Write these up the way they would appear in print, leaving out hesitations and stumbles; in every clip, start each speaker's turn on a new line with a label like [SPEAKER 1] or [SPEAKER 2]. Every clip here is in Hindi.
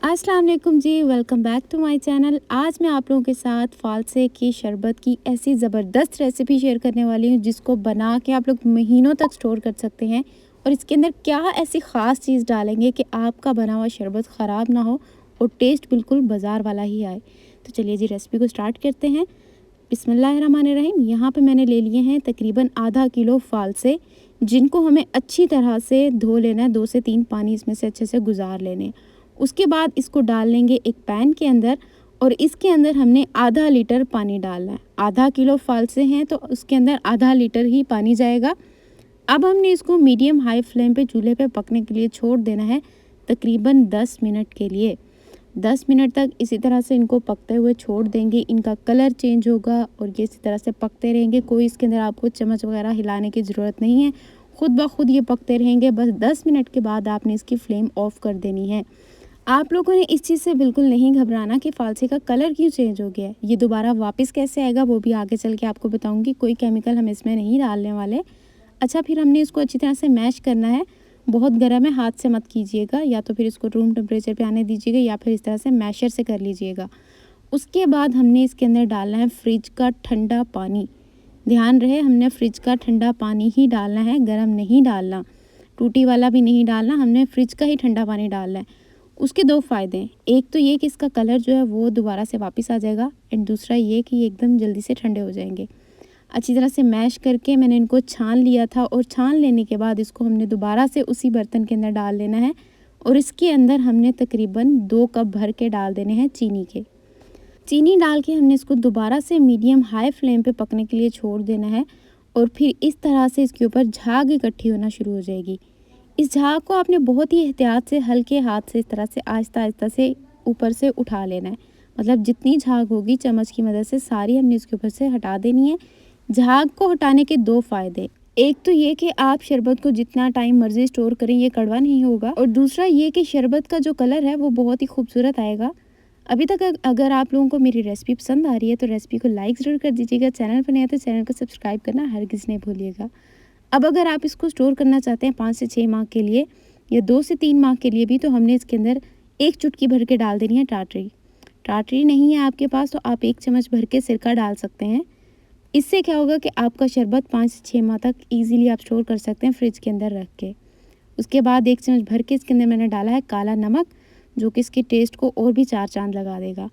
[SPEAKER 1] अस्सलाम वालेकुम जी, welcome back to my channel. आज मैं आप लोगों के साथ फालसे की शरबत की ऐसी ज़बरदस्त रेसिपी शेयर करने वाली हूँ जिसको बना के आप लोग महीनों तक स्टोर कर सकते हैं। और इसके अंदर क्या ऐसी ख़ास चीज़ डालेंगे कि आपका बना हुआ शरबत ख़राब ना हो और टेस्ट बिल्कुल बाज़ार वाला ही आए। तो चलिए जी, रेसिपी को स्टार्ट करते हैं। बिस्मिल्लाहिर्रहमानिर्रहीम। यहाँ पे मैंने ले लिए हैं तकरीबन आधा किलो फालसे, जिनको हमें अच्छी तरह से धो लेना है। 2 से 3 पानी इसमें से अच्छे से गुजार लेने। उसके बाद इसको डाल लेंगे एक पैन के अंदर और इसके अंदर हमने आधा लीटर पानी डालना है। आधा किलो फालसे हैं तो उसके अंदर आधा लीटर ही पानी जाएगा। अब हमने इसको मीडियम हाई फ्लेम पे चूल्हे पे पकने के लिए छोड़ देना है तकरीबन 10 मिनट के लिए। 10 मिनट तक इसी तरह से इनको पकते हुए छोड़ देंगे। इनका कलर चेंज होगा और ये इसी तरह से पकते रहेंगे। कोई इसके अंदर आपको चम्मच वगैरह हिलाने की ज़रूरत नहीं है, खुद ब खुद ये पकते रहेंगे। बस 10 मिनट के बाद आपने इसकी फ्लेम ऑफ कर देनी है। आप लोगों ने इस चीज़ से बिल्कुल नहीं घबराना कि फालसे का कलर क्यों चेंज हो गया है। ये दोबारा वापस कैसे आएगा वो भी आगे चल के आपको बताऊंगी। कोई केमिकल हम इसमें नहीं डालने वाले। अच्छा, फिर हमने इसको अच्छी तरह से मैश करना है। बहुत गर्म है, हाथ से मत कीजिएगा, या तो फिर इसको रूम टेम्परेचर पे आने दीजिएगा या फिर इस तरह से मैशर से कर लीजिएगा। उसके बाद हमने इसके अंदर डालना है फ्रिज का ठंडा पानी। ध्यान रहे, हमने फ्रिज का ठंडा पानी ही डालना है, गर्म नहीं डालना, टूटी वाला भी नहीं डालना। हमने फ्रिज का ही ठंडा पानी डालना है। उसके 2 फ़ायदे हैं। एक तो ये कि इसका कलर जो है वो दोबारा से वापस आ जाएगा, एंड दूसरा ये कि ये एकदम जल्दी से ठंडे हो जाएंगे। अच्छी तरह से मैश करके मैंने इनको छान लिया था और छान लेने के बाद इसको हमने दोबारा से उसी बर्तन के अंदर डाल लेना है और इसके अंदर हमने तकरीबन 2 कप भर के डाल देने हैं चीनी के। चीनी डाल के हमने इसको दोबारा से मीडियम हाई फ्लेम पे पकने के लिए छोड़ देना है और फिर इस तरह से इसके ऊपर झाग इकट्ठी होना शुरू हो जाएगी। इस झाग को आपने बहुत ही एहतियात से हल्के हाथ से इस तरह से आहिस्ता आहिस्ता से ऊपर से उठा लेना है। मतलब जितनी झाग होगी चम्मच की मदद से सारी हमने इसके ऊपर से हटा देनी है। झाग को हटाने के 2 फ़ायदे, एक तो ये कि आप शरबत को जितना टाइम मर्जी स्टोर करें ये कड़वा नहीं होगा, और दूसरा ये कि शरबत का जो कलर है वो बहुत ही खूबसूरत आएगा। अभी तक अगर आप लोगों को मेरी रेसिपी पसंद आ रही है तो रेसिपी को लाइक ज़रूर कर दीजिएगा। चैनल पर नया है तो चैनल को सब्सक्राइब करना हरगिज़ नहीं भूलिएगा। अब अगर आप इसको स्टोर करना चाहते हैं 5 से 6 माह के लिए या 2 से 3 माह के लिए भी, तो हमने इसके अंदर 1 चुटकी भर के डाल देनी है टाटरी। टाटरी नहीं है आपके पास तो आप 1 चम्मच भर के सिरका डाल सकते हैं। इससे क्या होगा कि आपका शरबत 5 से 6 माह तक ईज़िली आप स्टोर कर सकते हैं फ्रिज के अंदर रख के। उसके बाद 1 चम्मच भर के इसके अंदर मैंने डाला है काला नमक, जो कि इसके टेस्ट को और भी 4 चाँद लगा देगा।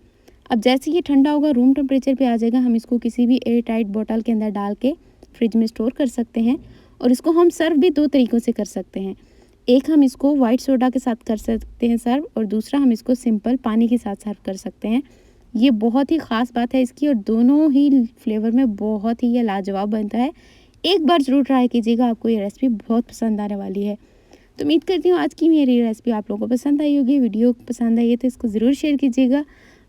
[SPEAKER 1] अब जैसे ये ठंडा होगा, रूम टेम्परेचर पे आ जाएगा, हम इसको किसी भी एयर टाइट बॉटल के अंदर डाल के फ्रिज में स्टोर कर सकते हैं। और इसको हम सर्व भी 2 तरीक़ों से कर सकते हैं। एक, हम इसको वाइट सोडा के साथ कर सकते हैं सर्व, और दूसरा हम इसको सिंपल पानी के साथ सर्व कर सकते हैं। ये बहुत ही ख़ास बात है इसकी, और दोनों ही फ्लेवर में बहुत ही ये लाजवाब बनता है। एक बार ज़रूर ट्राई कीजिएगा, आपको ये रेसिपी बहुत पसंद आने वाली है। तो उम्मीद करती हूँ आज की मेरी रेसिपी आप लोगों को पसंद आई होगी। वीडियो पसंद आई है तो इसको ज़रूर शेयर कीजिएगा।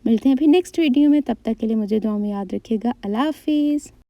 [SPEAKER 1] मिलते हैं फिर नेक्स्ट वीडियो में, तब तक के लिए मुझे दुआ में याद रखिएगा। अल्लाह हाफिज़।